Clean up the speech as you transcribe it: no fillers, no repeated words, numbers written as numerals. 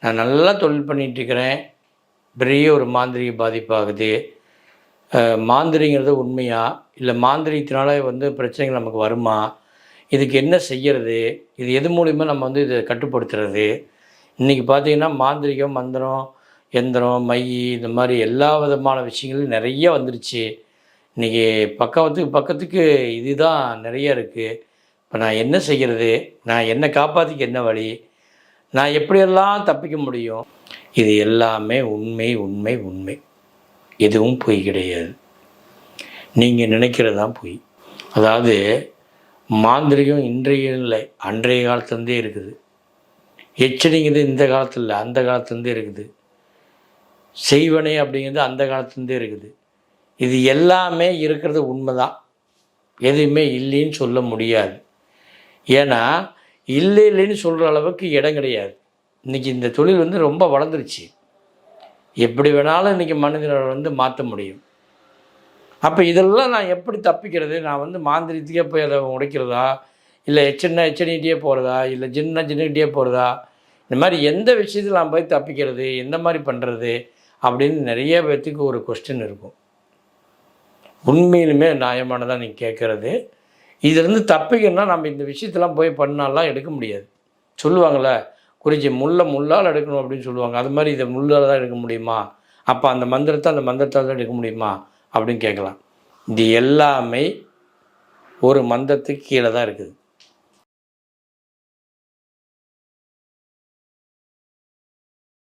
நான் நல்லா தொழில் பண்ணிகிட்ருக்கிறேன், பெரிய ஒரு மாந்திரீக பாதிப்பாகுது. மாந்திரிங்கிறது உண்மையா? இல்லை மாந்திரிகத்தினால பிரச்சனைகள் நமக்கு வருமா? இதுக்கு என்ன செய்யறது? இது எது மூலிமா நம்ம இதை கட்டுப்படுத்துறது? இன்றைக்கி பார்த்தீங்கன்னா மாந்திரிகம், மந்திரம், எந்திரம், மை இந்த மாதிரி எல்லா விதமான விஷயங்களும் நிறைய வந்துருச்சு. இன்றைக்கி பக்கத்துக்கு இதுதான் நிறைய இருக்குது. இப்போ நான் என்ன செய்கிறது? நான் என்னை காப்பாற்றிக்க என்ன வழி? நான் எப்படியெல்லாம் தப்பிக்க முடியும்? இது எல்லாமே உண்மை உண்மை உண்மை. எதுவும் பொய் கிடையாது. நீங்கள் நினைக்கிறது தான் பொய். அதாவது மாந்திரிகம் இன்றைய இல்லை, அன்றைய காலத்துலேருந்தே இருக்குது. எச்சரிங்கிறது இந்த காலத்தில் இல்லை, அந்த காலத்துலேருந்தே இருக்குது. செய்வனே அப்படிங்கிறது அந்த காலத்துலேருந்தே இருக்குது. இது எல்லாமே இருக்கிறது உண்மை தான். எதுவுமே இல்லைன்னு சொல்ல முடியாது. ஏன்னா இல்லைன்னு சொல்கிற அளவுக்கு இடம் கிடையாது. இன்றைக்கி இந்த தொழில் ரொம்ப வளர்ந்துருச்சு. எப்படி வேணாலும் இன்றைக்கி மனிதனை மாற்ற முடியும். அப்போ இதெல்லாம் நான் எப்படி தப்பிக்கிறது? நான் மாந்திரிகத்துக்கே போய் அதை உடைக்கிறதா, இல்லை எச்சனிக்கிட்டே போகிறதா, இல்லை ஜின்னுக்கிட்டே போகிறதா, இந்த மாதிரி எந்த விஷயத்தில் நான் போய் தப்பிக்கிறது, எந்த மாதிரி பண்ணுறது அப்படின்னு நிறைய பேர்த்துக்கு ஒரு கொஸ்டின் இருக்கும். உண்மையிலுமே நியாயமானதாக நீங்கள் கேட்குறது. இதிலேருந்து தப்பிக்கணும்னா நம்ம இந்த விஷயத்தெல்லாம் போய் பண்ணாலாம் எடுக்க முடியாது. சொல்லுவாங்கள்ல, குறிஞ்சி முள்ளால் எடுக்கணும் அப்படின்னு சொல்லுவாங்க. அது மாதிரி இதை முள்ளால் தான் எடுக்க முடியுமா? அப்போ அந்த மந்திரத்தால் தான் எடுக்க முடியுமா அப்படின்னு கேட்கலாம். இது எல்லாமே ஒரு மந்திரத்துக்கு கீழே தான் இருக்குது.